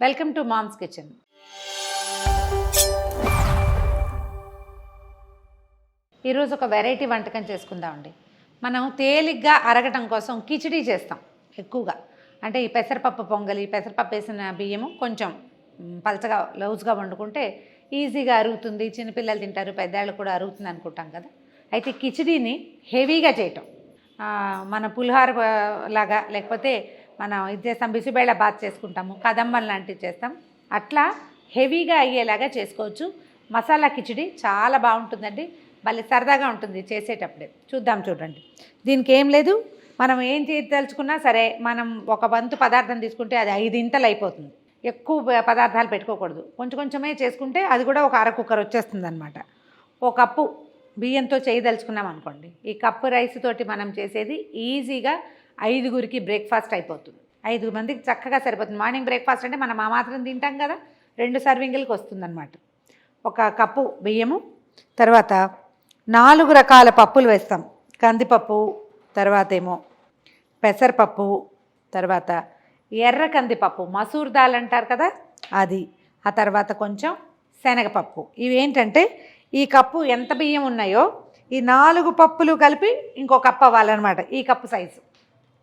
Welcome to moms kitchen. ఈరోజు ఒక variety వంటకం చేసుకుందామండి. మనం తేలిగ్గా అరగటం కోసం కిచిడీ చేస్తాం ఎక్కువగా. అంటే ఈ పెసరపప్పు పొంగలి, పెసరపప్పు వేసిన బియ్యము కొంచెం పలచగా లౌజ్గా వండుకుంటే ఈజీగా అరుగుతుంది, చిన్నపిల్లలు తింటారు, పెద్దవాళ్ళు కూడా అరుగుతుంది అనుకుంటాం కదా. అయితే కిచిడీని హెవీగా చేయటం, మన పులిహార లాగా లేకపోతే మనం ఇది చేస్తాం, బిసిబేళ బాత్ చేసుకుంటాము, కదంబం లాంటివి చేస్తాం, అట్లా హెవీగా అయ్యేలాగా చేసుకోవచ్చు. మసాలా కిచిడి చాలా బాగుంటుందండి, భలే సరదాగా ఉంటుంది చేసేటప్పుడే. చూడండి. దీనికి ఏం లేదు, మనం ఏం చేయదలుచుకున్నా సరే మనం ఒక వంతు పదార్థం తీసుకుంటే అది 5 ఇంతలు అయిపోతుంది. ఎక్కువ పదార్థాలు పెట్టుకోకూడదు, కొంచెం కొంచెమే చేసుకుంటే అది కూడా ఒక కుక్కర్ వచ్చేస్తుంది అనమాట. ఒక కప్పు బియ్యంతో చేయదలుచుకున్నాం అనుకోండి, ఈ కప్పు రైస్ తోటి మనం చేసేది ఈజీగా 5గురికి బ్రేక్ఫాస్ట్ అయిపోతుంది. 5 మందికి చక్కగా సరిపోతుంది. మార్నింగ్ బ్రేక్ఫాస్ట్ అంటే మనం మాత్రం తింటాం కదా, 2 సర్వింగ్లకి వస్తుందన్నమాట. ఒక కప్పు బియ్యము, తర్వాత 4 రకాల పప్పులు వేస్తాం. కందిపప్పు, తర్వాత ఏమో పెసరపప్పు, తర్వాత ఎర్ర కందిపప్పు, మసూర్ దాల్ అంటారు కదా అది, ఆ తర్వాత కొంచెం శనగపప్పు. ఇవేంటంటే ఈ కప్పు ఎంత బియ్యం ఉన్నాయో ఈ 4 పప్పులు కలిపి ఇంకో కప్పు అవ్వాలన్నమాట. ఈ కప్పు సైజు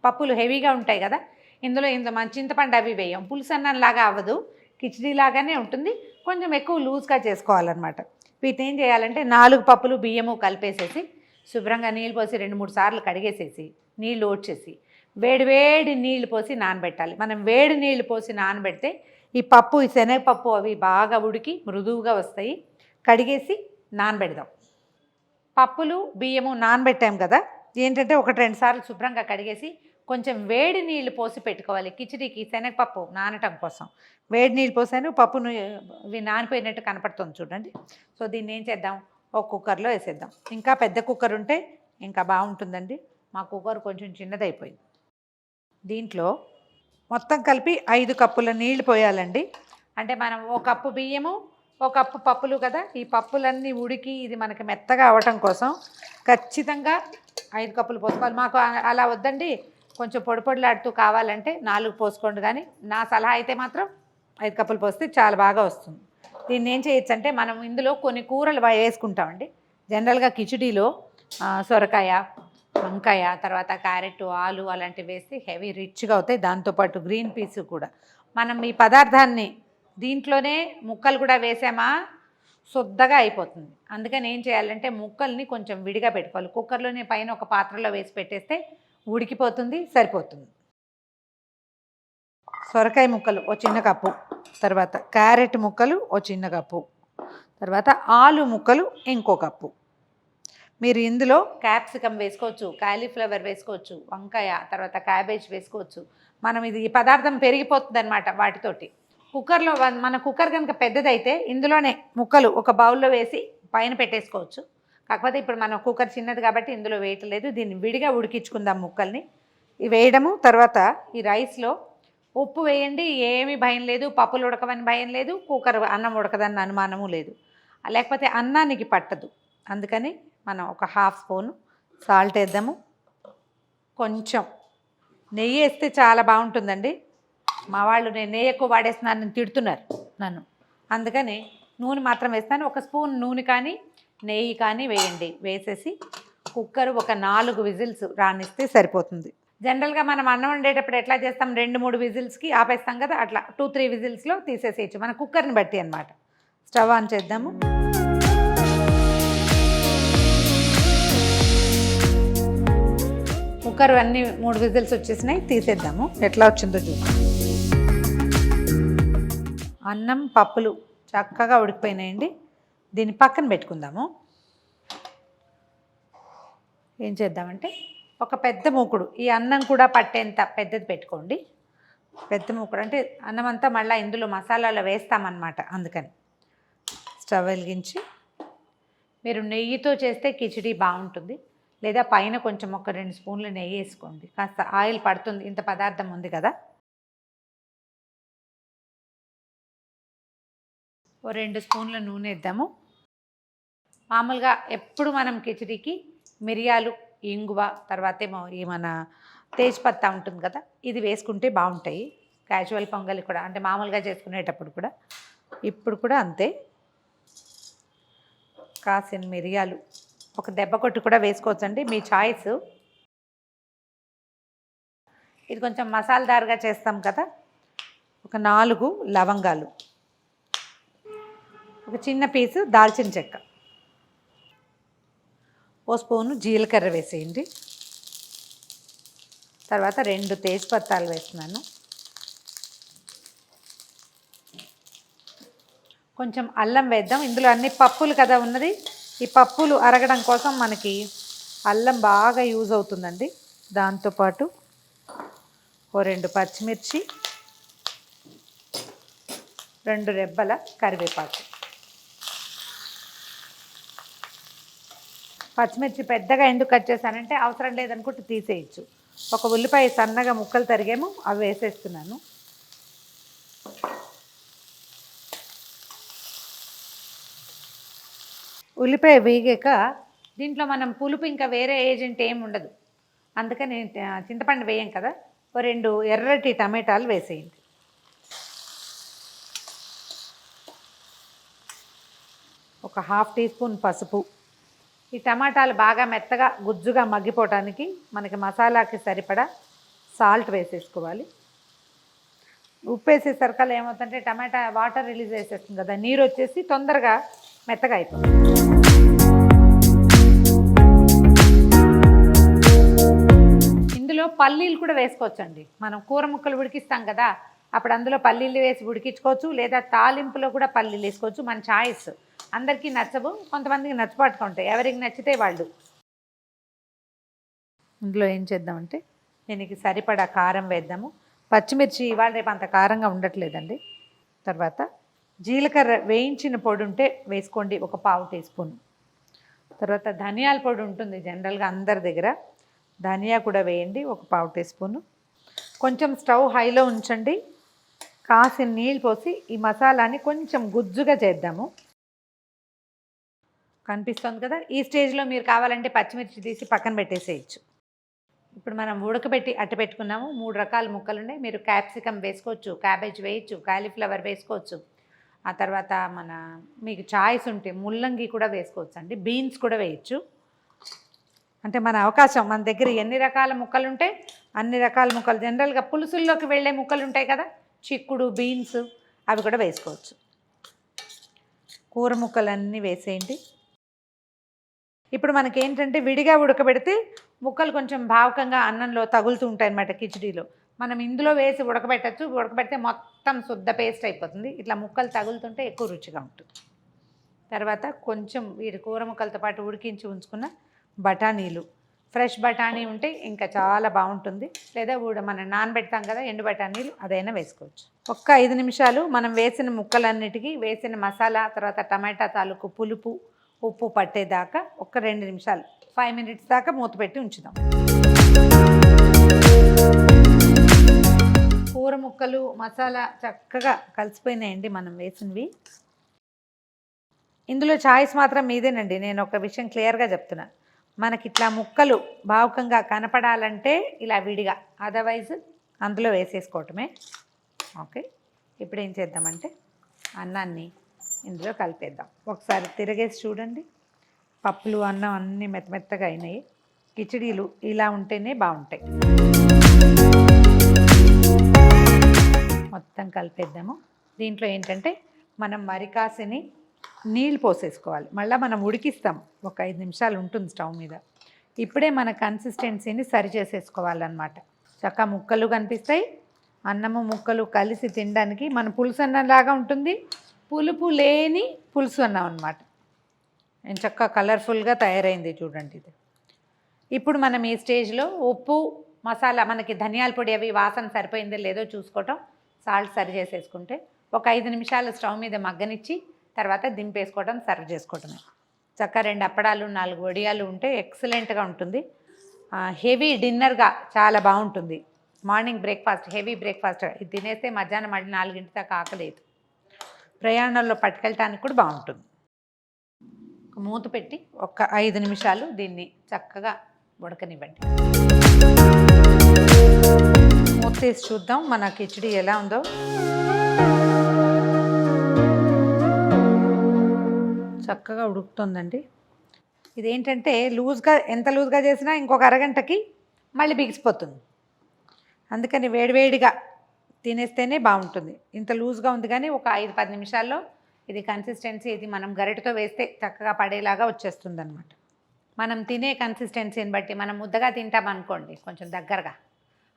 పప్పులు హెవీగా ఉంటాయి కదా, ఇందులో మన చింతపండు అవి వేయం, పులుసు అన్నంలాగా అవ్వదు, కిచిడీ లాగానే ఉంటుంది, కొంచెం ఎక్కువ లూజ్గా చేసుకోవాలన్నమాట. వీటిని ఏం చేయాలంటే 4 పప్పులు బియ్యము కలిపేసేసి శుభ్రంగా నీళ్ళు పోసి 2-3 సార్లు కడిగేసేసి నీళ్ళు ఓడ్చేసి వేడి నీళ్ళు పోసి నానబెట్టాలి. మనం వేడి నీళ్ళు పోసి నానబెడితే ఈ పప్పు, ఈ శనగపప్పు అవి బాగా ఉడికి మృదువుగా వస్తాయి. కడిగేసి నానబెడదాం. పప్పులు బియ్యము నానబెట్టాం కదా, ఏంటంటే 1-2 సార్లు శుభ్రంగా కడిగేసి కొంచెం వేడి నీళ్ళు పోసి పెట్టుకోవాలి. కిచిడీకి శనగపప్పు నానటం కోసం వేడి నీళ్ళు పోసాను, పప్పును ఇవి నానిపోయినట్టు కనపడుతుంది చూడండి. సో దీన్ని ఏం చేద్దాం, ఒక కుక్కర్లో వేసేద్దాం. ఇంకా పెద్ద కుక్కర్ ఉంటే ఇంకా బాగుంటుందండి, మా కుక్కర్ కొంచెం చిన్నదైపోయింది. దీంట్లో మొత్తం కలిపి 5 కప్పుల నీళ్లు పోయాలండి. అంటే మనం 1 కప్పు బియ్యము, 1 కప్పు పప్పులు కదా, ఈ పప్పులన్నీ ఉడికి ఇది మనకి మెత్తగా అవ్వటం కోసం ఖచ్చితంగా 5 కప్పులు పోసుకోవాలి. మాకు అలా వద్దండి, కొంచెం పొడిలాడుతూ కావాలంటే 4 పోసుకోండి, కానీ నా సలహా అయితే మాత్రం 5 కప్పులు పోస్తే చాలా బాగా వస్తుంది. దీన్ని ఏం చేయొచ్చు అంటే మనం ఇందులో కొన్ని కూరలు వేసుకుంటామండి. జనరల్గా కిచిడీలో సొరకాయ, వంకాయ, తర్వాత క్యారెట్, ఆలు అలాంటివి వేస్తే హెవీ రిచ్గా అవుతాయి. దాంతోపాటు గ్రీన్ పీస్ కూడా. మనం ఈ పదార్థాన్ని దీంట్లోనే ముక్కలు కూడా వేసామా శుద్ధగా అయిపోతుంది. అందుకని ఏం చేయాలంటే ముక్కల్ని కొంచెం విడిగా పెట్టుకోవాలి. కుక్కర్లోనే పైన ఒక పాత్రలో వేసి పెట్టేస్తే ఉడికిపోతుంది, సరిపోతుంది. సొరకాయ ముక్కలు ఒక చిన్న కప్పు, తర్వాత క్యారెట్ ముక్కలు ఒక చిన్న కప్పు, తర్వాత ఆలు ముక్కలు ఇంకో కప్పు. మీరు ఇందులో క్యాప్సికమ్ వేసుకోవచ్చు, కాలీఫ్లవర్ వేసుకోవచ్చు, వంకాయ, తర్వాత క్యాబేజ్ వేసుకోవచ్చు. మనం ఈ పదార్థం పెరిగిపోతుంది అనమాట వాటితోటి. కుక్కర్లో మన కుక్కర్ కనుక పెద్దదైతే ఇందులోనే ముక్కలు ఒక బౌల్లో వేసి పైన పెట్టేసుకోవచ్చు. కాకపోతే ఇప్పుడు మన కుక్కర్ చిన్నది కాబట్టి ఇందులో వేయట్లేదు, దీన్ని విడిగా ఉడికించుకుందాం ముక్కల్ని. ఇవి వేయడము, తర్వాత ఈ రైస్లో ఉప్పు వేయండి, ఏమీ భయం లేదు, పప్పులు ఉడకవని భయం లేదు, కుక్కర్ అన్నం ఉడకదన్న అనుమానము లేదు, లేకపోతే అన్నానికి పట్టదు. అందుకని మనం ఒక 1/2 స్పూను సాల్ట్ వేద్దాము. కొంచెం నెయ్యి వేస్తే చాలా బాగుంటుందండి. మా వాళ్ళు నేను నెయ్యి ఎక్కువ వాడేస్తున్నాను తిడుతున్నారు నన్ను, అందుకని నూనె మాత్రం వేస్తాను. 1 స్పూన్ నూనె కానీ నెయ్యి కానీ వేయండి. వేసేసి కుక్కర్ ఒక 4 విజిల్స్ రానిస్తే సరిపోతుంది. జనరల్గా మనం అన్నం వండేటప్పుడు ఎట్లా చేస్తాం, 2-3 విజిల్స్కి ఆపేస్తాం కదా, అట్లా 2-3 విజిల్స్లో తీసేసేయచ్చు, మన కుక్కర్ని బట్టి అన్నమాట. స్టవ్ ఆన్ చేద్దాము. కుక్కర్ అన్నీ 3 విజిల్స్ వచ్చేసినాయి, తీసేద్దాము. ఎట్లా వచ్చిందో చూద్దాం. అన్నం పప్పులు చక్కగా ఉడికిపోయినాయండి. దీన్ని పక్కన పెట్టుకుందాము. ఏం చేద్దామంటే ఒక పెద్ద మూకుడు, ఈ అన్నం కూడా పట్టేంత పెద్దది పెట్టుకోండి. పెద్ద మూకుడు అంటే అన్నం అంతా మళ్ళీ ఇందులో మసాలాలో వేస్తామన్నమాట. అందుకని స్టవ్ వెలిగించి, మీరు నెయ్యితో చేస్తే కిచిడీ బాగుంటుంది, లేదా పైన కొంచెం ఒక 2 స్పూన్లు నెయ్యి వేసుకోండి, కాస్త ఆయిల్ పడుతుంది, ఇంత పదార్థం ఉంది కదా. ఓ 2 స్పూన్ల నూనె వేద్దాము. మామూలుగా ఎప్పుడు మనం కిచిడీకి మిరియాలు, ఇంగువ, తర్వాత ఏమో ఈ మన తేజ్పత్తా ఉంటుంది కదా, ఇది వేసుకుంటే బాగుంటాయి. క్యాజువల్ పొంగలి కూడా, అంటే మామూలుగా చేసుకునేటప్పుడు కూడా. ఇప్పుడు కూడా అంతే. కాసిన మిరియాలు ఒక దెబ్బ కొట్టి కూడా వేసుకోవచ్చండి, మీ చాయిస్. ఇది కొంచెం మసాలాదారుగా చేస్తాం కదా. ఒక 4 లవంగాలు, ఒక చిన్న పీసు దాల్చిన చెక్క, ఓ స్పూను జీలకర్ర వేసేయండి. తర్వాత 2 తేజ్పత్తాలు వేస్తున్నాను. కొంచెం అల్లం వేద్దాం. ఇందులో అన్ని పప్పులు కదా ఉన్నది. ఈ పప్పులు అరగడం కోసం మనకి అల్లం బాగా యూజ్ అవుతుందండి. దాంతోపాటు ఓ 2 పచ్చిమిర్చి, 2 రెబ్బల కరివేపాకు. పచ్చిమిర్చి పెద్దగా ఎందుకు కట్ చేశానంటే అవసరం లేదనుకుంటే తీసేయచ్చు. ఒక ఉల్లిపాయ సన్నగా ముక్కలు తరిగేమో అవి వేసేస్తున్నాను. ఉల్లిపాయ వేగాక దీంట్లో మనం పులుపు ఇంకా వేరే ఏజెంట్ ఏమి ఉండదు, అందుకని చింతపండు వేయం కదా. ఓ 2 ఎర్రటి టమాటాలు వేసేయండి. ఒక 1/2 టీ స్పూన్ పసుపు. ఈ టమాటాలు బాగా మెత్తగా గుజ్జుగా మగ్గిపోవటానికి మనకి మసాలాకి సరిపడా సాల్ట్ వేసేసుకోవాలి. ఉప్పు వేసేసరికల్లా ఏమవుతుందంటే టమాటా వాటర్ రిలీజ్ చేసేస్తుంది కదా, నీరు వచ్చేసి తొందరగా మెత్తగా అయిపోతుంది. ఇందులో పల్లీలు కూడా వేసుకోవచ్చండి. మనం కూర ముక్కలు ఉడికిస్తాం కదా, అప్పుడు అందులో పల్లీలు వేసి ఉడికించుకోవచ్చు, లేదా తాలింపులో కూడా పల్లీలు వేసుకోవచ్చు. మన చాయిస్. అందరికీ నచ్చవు, కొంతమందికి నచ్చపట్టుకుంటాయి, ఎవరికి నచ్చితే వాళ్ళు. ఇందులో ఏం చేద్దామంటే దీనికి సరిపడా కారం వేద్దాము. పచ్చిమిర్చి ఇవాళ రేపు అంత కారంగా ఉండట్లేదండి. తర్వాత జీలకర్ర వేయించిన పొడి ఉంటే వేసుకోండి, ఒక 1/4 టీ స్పూన్. తర్వాత ధనియాల పొడి ఉంటుంది జనరల్గా అందరి దగ్గర, ధనియా కూడా వేయండి, ఒక 1/4 టీ స్పూను. కొంచెం స్టవ్ హైలో ఉంచండి. కాసిన నీళ్ళు పోసి ఈ మసాలాని కొంచెం గుజ్జుగా చేద్దాము. కనిపిస్తుంది కదా, ఈ స్టేజ్లో మీరు కావాలంటే పచ్చిమిర్చి తీసి పక్కన పెట్టేసేయచ్చు. ఇప్పుడు మనం ఉడకబెట్టి అట్టు పెట్టుకున్నాము. 3 రకాల ముక్కలు ఉన్నాయి. మీరు క్యాప్సికమ్ వేసుకోవచ్చు, క్యాబేజ్ వేయచ్చు, కాలీఫ్లవర్ వేసుకోవచ్చు. ఆ తర్వాత మీకు చాయిస్ ఉంటే ముల్లంగి కూడా వేసుకోవచ్చు అండి, బీన్స్ కూడా వేయచ్చు. అంటే మన అవకాశం, మన దగ్గర ఎన్ని రకాల ముక్కలు ఉంటే అన్ని రకాల ముక్కలు. జనరల్గా పులుసుల్లోకి వెళ్ళే ముక్కలు ఉంటాయి కదా, చిక్కుడు, బీన్స్, అవి కూడా వేసుకోవచ్చు. కూర ముక్కలన్నీ వేసేయండి. ఇప్పుడు మనకి ఏంటంటే విడిగా ఉడకబెడితే ముక్కలు కొంచెం భావకంగా అన్నంలో తగులుతూ ఉంటాయి అన్నమాట కిచిడీలో. మనం ఇందులో వేసి ఉడకబెట్టచ్చు, ఉడకబెడితే మొత్తం శుద్ధ పేస్ట్ అయిపోతుంది. ఇట్లా ముక్కలు తగులుతుంటే ఎక్కువ రుచిగా ఉంటుంది. తర్వాత కొంచెం వీడి కూర ముక్కలతో పాటు ఉడికించి ఉంచుకున్న బఠానీలు, ఫ్రెష్ బఠానీ ఉంటే ఇంకా చాలా బాగుంటుంది, లేదా మనం నానబెడతాం కదా ఎండు బఠానీలు, అదైనా వేసుకోవచ్చు. ఒక్క 5 నిమిషాలు మనం వేసిన ముక్కలన్నిటికీ వేసిన మసాలా, తర్వాత టమాటా తాలూకు పులుపు, ఉప్పు పట్టేదాకా ఒక 2 నిమిషాలు, 5 మినిట్స్ దాకా మూత పెట్టి ఉంచుదాం. కూర ముక్కలు మసాలా చక్కగా కలిసిపోయినాయండి మనం వేసినవి. ఇందులో చాయిస్ మాత్రం మీదేనండి. నేను ఒక విషయం క్లియర్గా చెప్తున్నా, మనకి ఇట్లా ముక్కలు భావకంగా కనపడాలంటే ఇలా విడిగా, అదర్వైజ్ అందులో వేసేసుకోవటమే. ఓకే, ఇప్పుడు ఏం చేద్దామంటే అన్నాన్ని ఇందులో కలిపేద్దాం. ఒకసారి తిరగేసి చూడండి. పప్పులు, అన్నం అన్నీ మెత్తమెత్తగా అయినాయి. కిచిడీలు ఇలా ఉంటేనే బాగుంటాయి. మొత్తం కలిపేద్దాము. దీంట్లో ఏంటంటే మనం మరికాసిని నీళ్ళు పోసేసుకోవాలి. మళ్ళీ మనం ఉడికిస్తాం, ఒక 5 నిమిషాలు ఉంటుంది స్టవ్ మీద. ఇప్పుడే మన కన్సిస్టెన్సీని సరి చేసేసుకోవాలన్నమాట. చక్కగా ముక్కలు కనిపిస్తాయి, అన్నము ముక్కలు కలిసి తినడానికి మన పులుసు అన్నంలాగా ఉంటుంది. పులుపు లేని పులుసు అన్నం అన్నమాట. నేను చక్కగా కలర్ఫుల్గా తయారైంది చూడండి ఇది. ఇప్పుడు మనం ఈ స్టేజ్లో ఉప్పు, మసాలా, మనకి ధనియాల పొడి అవి వాసన సరిపోయిందో లేదో చూసుకోవటం, సాల్ట్ సరి చేసేసుకుంటే ఒక 5 నిమిషాలు స్టవ్ మీద మగ్గనిచ్చి తర్వాత దింపేసుకోవడం, సర్వ్ చేసుకోవటమే. చక్కగా 2 అప్పడాలు, 4 వడియాలు ఉంటే ఎక్సలెంట్గా ఉంటుంది. హెవీ డిన్నర్గా చాలా బాగుంటుంది. మార్నింగ్ బ్రేక్ఫాస్ట్, హెవీ బ్రేక్ఫాస్ట్ ఇది తినేస్తే మధ్యాహ్నం మళ్ళీ 4 దాకా ఆకలేదు. ప్రయాణంలో పట్టుకెళ్ళటానికి కూడా బాగుంటుంది. మూత పెట్టి ఒక 5 నిమిషాలు దీన్ని చక్కగా ఉడకనివ్వండి. మూత తీసి చూద్దాం మన కిచిడి ఎలా ఉందో. చక్కగా ఉడుకుతుందండి. ఇదేంటంటే లూజ్గా, ఎంత లూజ్గా చేసినా ఇంకొక అరగంటకి మళ్ళీ బిగిసిపోతుంది. అందుకని వేడివేడిగా తినేస్తేనే బాగుంటుంది. ఇంత లూజ్గా ఉంది కానీ ఒక 5-10 నిమిషాల్లో ఇది కన్సిస్టెన్సీ, ఇది మనం గరిటెతో వేస్తే చక్కగా పడేలాగా వచ్చేస్తుంది అనమాట. మనం తినే కన్సిస్టెన్సీని బట్టి, మనం ముద్దగా తింటామనుకోండి కొంచెం దగ్గరగా,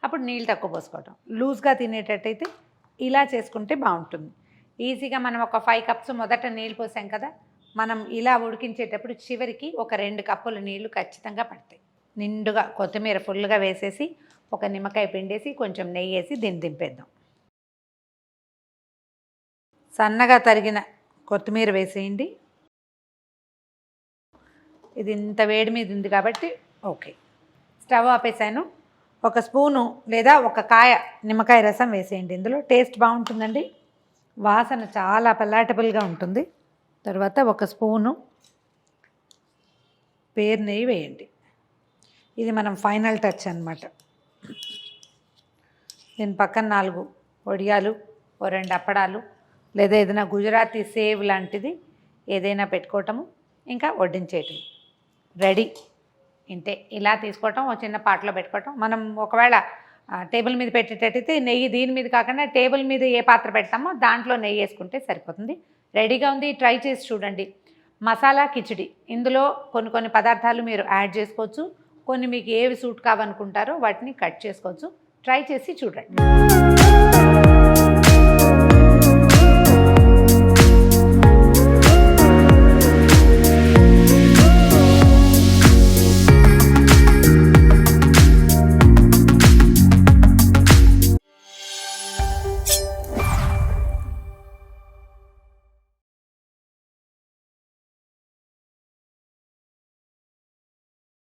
అప్పుడు నీళ్ళు తక్కువ పోసుకోవటం. లూజ్గా తినేటట్టయితే ఇలా చేసుకుంటే బాగుంటుంది. ఈజీగా మనం ఒక 5 కప్స్ మొదట నీళ్ళు పోసాం కదా, మనం ఇలా ఉడికించేటప్పుడు చివరికి ఒక 2 కప్పుల నీళ్లు ఖచ్చితంగా పడతాయి. నిండుగా కొత్తిమీర ఫుల్గా వేసేసి, ఒక నిమ్మకాయ పిండేసి, కొంచెం నెయ్యి వేసి దీన్ని దింపేద్దాం. సన్నగా తరిగిన కొత్తిమీర వేసేయండి. ఇది ఇంత వేడి మీద ఉంది కాబట్టి ఓకే. స్టవ్ ఆపేసాను. ఒక స్పూను లేదా ఒక కాయ నిమ్మకాయ రసం వేసేయండి. ఇందులో టేస్ట్ బాగుంటుందండి. వాసన చాలా పలాటబుల్గా ఉంటుంది. తర్వాత ఒక స్పూను పేరు నెయ్యి వేయండి. ఇది మనం ఫైనల్ టచ్ అన్నమాట. దీని పక్కన 4 వడియాలు, 2 అప్పడాలు, లేదా ఏదైనా గుజరాతీ సేవ్ లాంటిది ఏదైనా పెట్టుకోవటము, ఇంకా వడ్డించేయటం. రెడీ. ఇంతే. ఇలా తీసుకోవటం, ఒక చిన్న పాటలో పెట్టుకోవటం. మనం ఒకవేళ టేబుల్ మీద పెట్టేటట్టయితే నెయ్యి దీని మీద కాకుండా టేబుల్ మీద ఏ పాత్ర పెడతామో దాంట్లో నెయ్యి వేసుకుంటే సరిపోతుంది. రెడీగా ఉంది. ట్రై చేసి చూడండి. మసాలా కిచిడి. ఇందులో కొన్ని పదార్థాలు మీరు యాడ్ చేసుకోవచ్చు. కొన్ని మీకు ఏవి సూట్ కావనుకుంటారో వాటిని కట్ చేసుకోవచ్చు. ట్రై చేసి చూడండి.